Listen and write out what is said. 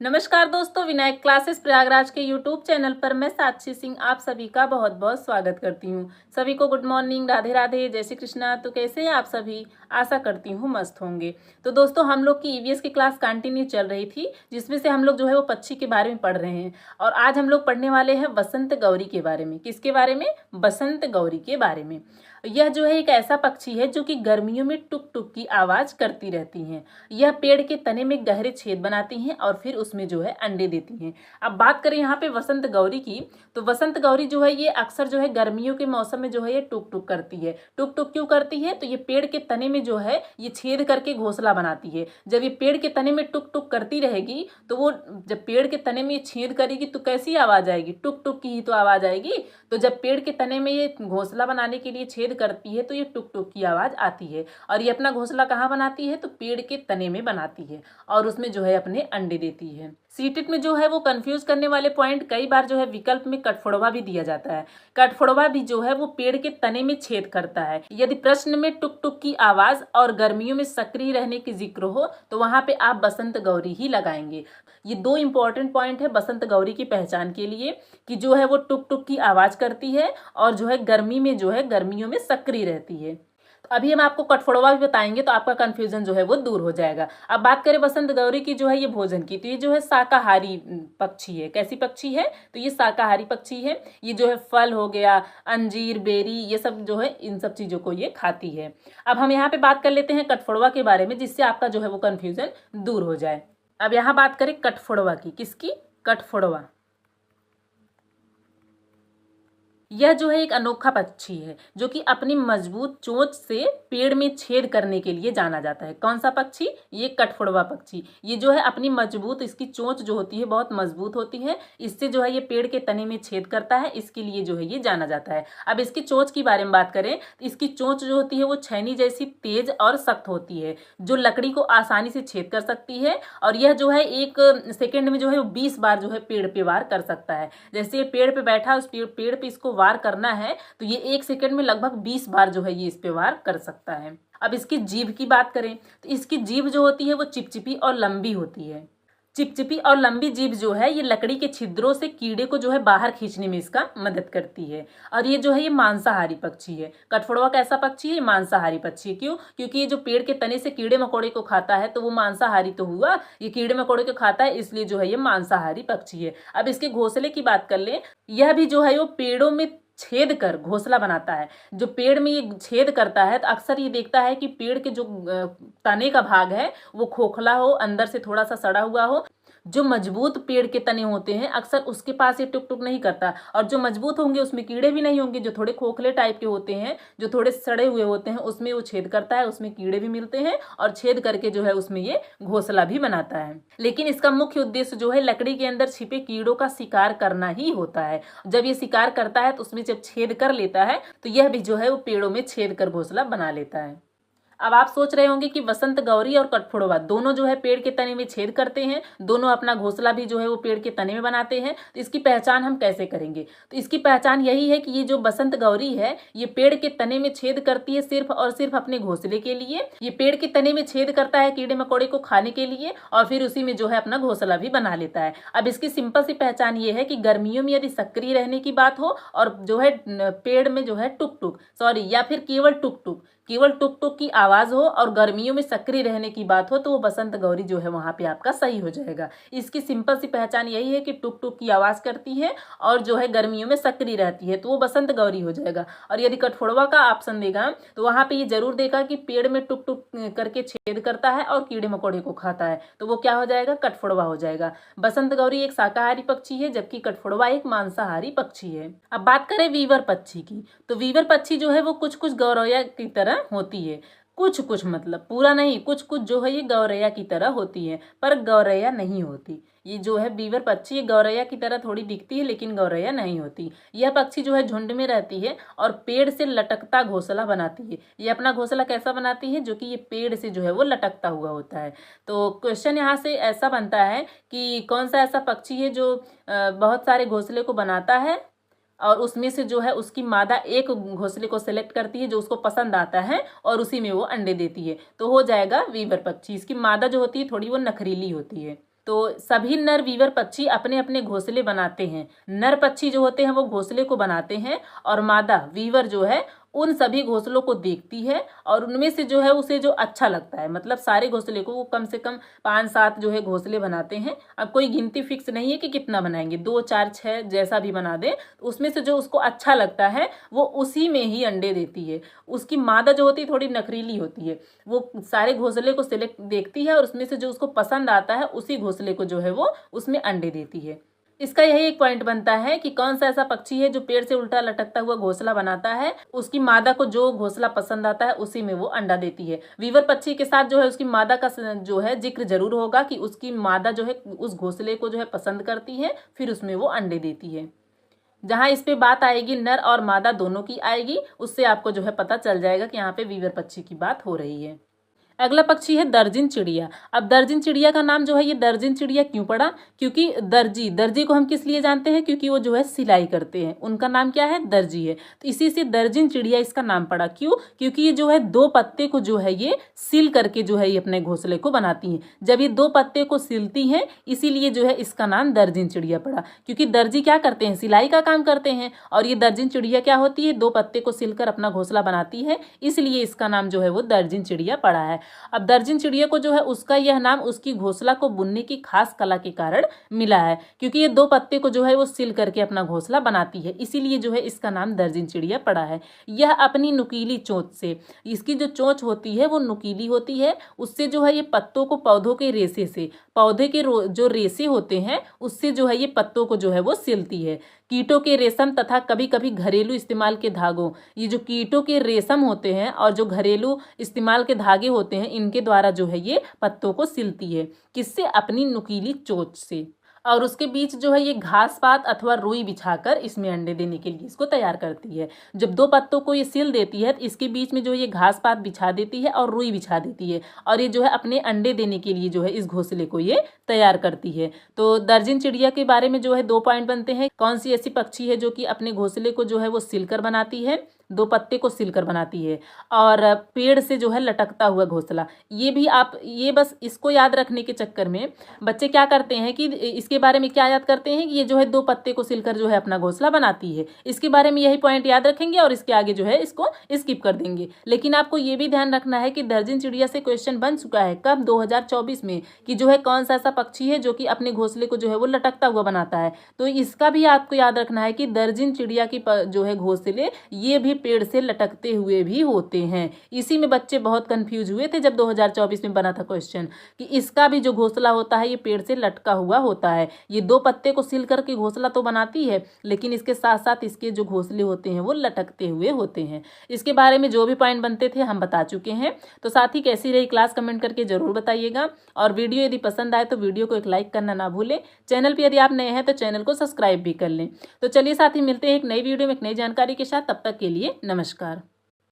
नमस्कार दोस्तों, विनायक क्लासेस प्रयागराज के यूट्यूब चैनल पर मैं साक्षी सिंह आप सभी का बहुत बहुत स्वागत करती हूँ। सभी को गुड मॉर्निंग, राधे राधे, जय श्री कृष्णा। तो कैसे हैं आप सभी? आशा करती हूँ मस्त होंगे। तो दोस्तों, हम लोग की ईवीएस की क्लास कंटिन्यू चल रही थी, जिसमें से हम लोग जो है वो पक्षी के बारे में पढ़ रहे हैं। और आज हम लोग पढ़ने वाले हैं बसंत गौरी के बारे में। किसके बारे में? बसंत गौरी के बारे में। यह जो है एक ऐसा पक्षी है जो कि गर्मियों में टुक टुक की आवाज करती रहती हैं। यह पेड़ के तने में गहरे छेद बनाती हैं और फिर उसमें जो है अंडे देती हैं। अब बात करें यहाँ पे वसंत गौरी की, तो वसंत गौरी जो है ये अक्सर जो है गर्मियों के मौसम में जो है ये टुक टुक करती है। टुक टुक क्यों करती है? तो ये पेड़ के तने में जो है ये छेद करके घोंसला बनाती है। जब ये पेड़ के तने में टुक टुक करती रहेगी तो वो जब पेड़ के तने में ये छेद करेगी तो कैसी आवाज आएगी? टुक टुक की ही तो आवाज आएगी। तो जब पेड़ के तने में ये घोंसला बनाने के लिए छेद करती है तो ये टुक टुक की आवाज आती है। और ये अपना घोंसला कहाँ बनाती है? तो पेड़ के तने में बनाती है और उसमें जो है अपने अंडे देती है। सीटेट में जो है वो कंफ्यूज करने वाले पॉइंट कई बार जो है विकल्प में कठफोड़वा भी दिया जाता है। कठफोड़वा भी जो है वो पेड़ के तने में छेद करता है। यदि प्रश्न में टुक टुक की आवाज और गर्मियों में सक्रिय रहने की जिक्र हो तो वहां पे आप बसंत गौरी ही लगाएंगे। ये दो इंपॉर्टेंट पॉइंट है बसंत गौरी की पहचान के लिए कि जो है वो टुक टुक की आवाज करती है और जो है गर्मी में जो है गर्मियों में सक्रिय रहती है। तो अभी हम आपको कठफोड़वा भी बताएंगे तो आपका कंफ्यूजन जो है वो दूर हो जाएगा। अब बात करें बसंत गौरी की जो है ये भोजन की, तो ये जो है शाकाहारी पक्षी है। कैसी पक्षी है? तो ये शाकाहारी पक्षी है। ये जो है फल हो गया, अंजीर, बेरी, ये सब जो है इन सब चीजों को ये खाती है। अब हम यहाँ पे बात कर लेते हैं कठफोड़वा के बारे में, जिससे आपका जो है वो कंफ्यूजन दूर हो जाए। अब यहाँ बात करें कठफोड़वा की। किसकी? कठफोड़वा। यह जो है एक अनोखा पक्षी है जो कि अपनी मजबूत चोंच से पेड़ में छेद करने के लिए जाना जाता है। कौन सा पक्षी? ये कठफोड़वा पक्षी। ये जो है अपनी मजबूत, इसकी चोंच जो होती है बहुत मजबूत होती है, इससे जो है ये पेड़ के तने में छेद करता है, इसके लिए जो है ये जाना जाता है। अब इसकी चोंच के बारे में बात करें तो इसकी चोंच जो होती है वो छैनी जैसी तेज और सख्त होती है, जो लकड़ी को आसानी से छेद कर सकती है। और यह जो है एक सेकेंड में जो है 20 बार जो है पेड़ पे वार कर सकता है। जैसे ये पेड़ पे बैठा, उस पेड़ पे इसको वार करना है तो ये 1 सेकंड में लगभग 20 बार जो है ये इस पे वार कर सकता है। अब इसकी जीभ की बात करें तो इसकी जीभ जो होती है वो चिपचिपी और लंबी होती है। चिपचिपी और लंबी जीभ जो है ये लकड़ी के छिद्रों से कीड़े को जो है बाहर खींचने में इसका मदद करती है। और ये जो है ये मांसाहारी पक्षी है। कठफोड़वा कैसा पक्षी है? मांसाहारी पक्षी है। क्यों? क्योंकि ये जो पेड़ के तने से कीड़े मकोड़े को खाता है तो वो मांसाहारी तो हुआ, ये कीड़े मकोड़े को खाता है, इसलिए जो है ये मांसाहारी पक्षी है। अब इसके घोंसले की बात कर लें, यह भी जो है वो पेड़ों में छेद कर घोंसला बनाता है। जो पेड़ में ये छेद करता है तो अक्सर ये देखता है कि पेड़ के जो तने का भाग है वो खोखला हो, अंदर से थोड़ा सा सड़ा हुआ हो। जो मजबूत पेड़ के तने होते हैं अक्सर उसके पास ये टुक टुक नहीं करता, और जो मजबूत होंगे उसमें कीड़े भी नहीं होंगे। जो थोड़े खोखले टाइप के होते हैं, जो थोड़े सड़े हुए होते हैं, उसमें वो छेद करता है, उसमें कीड़े भी मिलते हैं और छेद करके जो है उसमें ये घोंसला भी बनाता है। लेकिन इसका मुख्य उद्देश्य जो है लकड़ी के अंदर छिपे कीड़ों का शिकार करना ही होता है। जब ये शिकार करता है तो उसमें जब छेद कर लेता है तो यह भी जो है वो पेड़ों में छेद कर घोंसला बना लेता है। अब आप सोच रहे होंगे कि बसंत गौरी और कठफोड़वा दोनों जो है पेड़ के तने में छेद करते हैं, दोनों अपना घोंसला भी जो है वो पेड़ के तने में बनाते हैं, तो इसकी पहचान हम कैसे करेंगे? तो इसकी पहचान यही है कि ये जो बसंत गौरी है ये पेड़ के तने में छेद करती है सिर्फ और सिर्फ अपने घोंसले के लिए। ये पेड़ के तने में छेद करता है कीड़े मकोड़े को खाने के लिए और फिर उसी में जो है अपना घोंसला भी बना लेता है। अब इसकी सिंपल सी पहचान ये है कि गर्मियों में यदि सक्रिय रहने की बात हो और जो है पेड़ में जो है टुक टुक या फिर केवल टुक टुक की आवाज हो और गर्मियों में सक्रिय रहने की बात हो तो वो बसंत गौरी जो है वहां पे आपका सही हो जाएगा। इसकी सिंपल सी पहचान यही है कि टुक टुक की आवाज करती है और जो है गर्मियों में सक्रिय रहती है, तो वो बसंत गौरी हो जाएगा। और यदि कठफोड़वा का ऑप्शन देगा तो वहां पे ये जरूर देगा कि पेड़ में टुक टुक करके छेद करता है और कीड़े मकोड़े को खाता है, तो वो क्या हो जाएगा? कठफोड़वा हो जाएगा। बसंत गौरी एक शाकाहारी पक्षी है जबकि कठफोड़वा एक मांसाहारी पक्षी है। अब बात करें वीवर पक्षी की, तो वीवर पक्षी जो है वो कुछ कुछ गौरैया की तरह होती है। कुछ कुछ मतलब पूरा नहीं, कुछ कुछ जो है ये गौरैया की तरह होती है पर गौरैया नहीं होती। ये जो है बीवर पक्षी गौरैया की तरह थोड़ी दिखती है लेकिन गौरैया नहीं होती। यह पक्षी जो है झुंड में रहती है और पेड़ से लटकता घोंसला बनाती है। ये अपना घोंसला कैसा बनाती है? जो कि ये पेड़ से जो है वो लटकता हुआ होता है। तो क्वेश्चन यहाँ से ऐसा बनता है कि कौन सा ऐसा पक्षी है जो बहुत सारे घोंसले को बनाता है और उसमें से जो है उसकी मादा एक घोंसले को सिलेक्ट करती है जो उसको पसंद आता है और उसी में वो अंडे देती है, तो हो जाएगा वीवर पक्षी। इसकी मादा जो होती है थोड़ी वो नखरीली होती है। तो सभी नर वीवर पक्षी अपने अपने घोंसले बनाते हैं। नर पक्षी जो होते हैं वो घोंसले को बनाते हैं और मादा वीवर जो है उन सभी घोंसलों को देखती है और उनमें से जो है उसे जो अच्छा लगता है, मतलब सारे घोंसले को वो कम से कम 5-7 जो है घोंसले बनाते हैं। अब कोई गिनती फिक्स नहीं है कि कितना बनाएंगे, 2, 4, 6 जैसा भी बना दे, तो उसमें से जो उसको अच्छा लगता है वो उसी में ही अंडे देती है। उसकी मादा जो होती है थोड़ी नखरीली होती है, वो सारे घोंसले को सिलेक्ट देखती है और उसमें से जो उसको पसंद आता है उसी घोंसले को जो है वो उसमें अंडे देती है। इसका यही एक पॉइंट बनता है कि कौन सा ऐसा पक्षी है जो पेड़ से उल्टा लटकता हुआ घोंसला बनाता है, उसकी मादा को जो घोंसला पसंद आता है उसी में वो अंडा देती है। वीवर पक्षी के साथ जो है उसकी मादा का जो है जिक्र जरूर होगा कि उसकी मादा जो है उस घोंसले को जो है पसंद करती है, फिर उसमें वो अंडे देती है। जहां इस पे बात आएगी नर और मादा दोनों की आएगी, उससे आपको जो है पता चल जाएगा कि यहाँ पे वीवर पक्षी की बात हो रही है। अगला पक्षी है दर्जिन चिड़िया। अब दर्जिन चिड़िया का नाम जो है ये दर्जिन चिड़िया क्यों पड़ा? क्योंकि दर्जी को हम किस लिए जानते हैं? क्योंकि वो जो है सिलाई करते हैं, उनका नाम क्या है? दर्जी है। तो इसी से दर्जिन चिड़िया इसका नाम पड़ा। क्यों? क्योंकि ये जो है 2 पत्ते को जो है ये सिल करके जो है ये अपने घोंसले को बनाती हैं। जब ये 2 पत्ते को सिलती हैं इसीलिए जो है इसका नाम दर्जिन चिड़िया पड़ा। क्योंकि दर्जी क्या करते हैं? सिलाई का काम करते हैं और ये दर्जिन चिड़िया क्या होती है? 2 पत्ते को सिलकर अपना घोंसला बनाती है, इसलिए इसका नाम जो है वो दर्जिन चिड़िया पड़ा है। अब दर्जिन चिड़िया को जो है उसका यह नाम उसकी घोंसला को बुनने की खास कला के कारण मिला है, क्योंकि ये 2 पत्ते को जो है वो सिल करके अपना घोंसला बनाती है, इसीलिए जो है इसका नाम दर्जिन चिड़िया पड़ा है। यह अपनी नुकीली चोंच से, इसकी जो चोंच होती है वो नुकीली होती है, उससे जो है ये पत्तों को पौधों के रेशे से, पौधे के जो रेशे होते हैं उससे जो है ये पत्तों को जो है वो सिलती है। कीटों के रेशम तथा कभी कभी घरेलू इस्तेमाल के धागों, ये जो कीटों के रेशम होते हैं और जो घरेलू इस्तेमाल के धागे होते हैं इनके द्वारा जो है ये पत्तों को सिलती है। किससे? अपनी नुकीली चोंच से। और उसके बीच जो है ये घास पात अथवा रुई बिछाकर इसमें अंडे देने के लिए इसको तैयार करती है। जब 2 पत्तों को ये सिल देती है तो इसके बीच में जो ये घास पात बिछा देती है और रुई बिछा देती है और ये जो है अपने अंडे देने के लिए जो है इस घोंसले को ये तैयार करती है। तो दर्जिन चिड़िया के बारे में जो है 2 पॉइंट बनते हैं। कौन सी ऐसी पक्षी है जो कि अपने घोंसले को जो है वो सिलकर बनाती है, 2 पत्ते को सिलकर बनाती है, और पेड़ से जो है लटकता हुआ घोंसला। ये भी आप ये बस इसको याद रखने के चक्कर में बच्चे क्या करते हैं कि इसके बारे में क्या याद करते हैं कि ये जो है 2 पत्ते को सिलकर जो है अपना घोंसला बनाती है, इसके बारे में यही पॉइंट याद रखेंगे और इसके आगे जो है इसको स्किप कर देंगे। लेकिन आपको ये भी ध्यान रखना है कि दर्जिन चिड़िया से क्वेश्चन बन चुका है कब? 2024 में, कि जो है कौन सा ऐसा पक्षी है जो कि अपने घोंसले को जो है वो लटकता हुआ बनाता है। तो इसका भी आपको याद रखना है कि दर्जिन चिड़िया की जो है घोंसले ये भी पेड़ से लटकते हुए भी होते हैं। इसी में बच्चे बहुत कंफ्यूज हुए थे जब 2024 में बना था क्वेश्चन कि इसका भी जो घोंसला होता है ये पेड़ से लटका हुआ होता है। ये 2 पत्ते को सिल करके घोंसला तो बनाती है, लेकिन इसके साथ साथ इसके जो घोंसले होते हैं वो लटकते हुए होते हैं। इसके बारे में जो भी पॉइंट बनते थे हम बता चुके हैं। तो साथ ही कैसी रही क्लास कमेंट करके जरूर बताइएगा, और वीडियो यदि पसंद आए तो वीडियो को एक लाइक करना ना भूलें। चैनल पर यदि आप नए हैं तो चैनल को सब्सक्राइब भी कर लें। तो चलिए साथ ही मिलते हैं एक नई वीडियो में एक नई जानकारी के साथ। तब तक के लिए नमस्कार।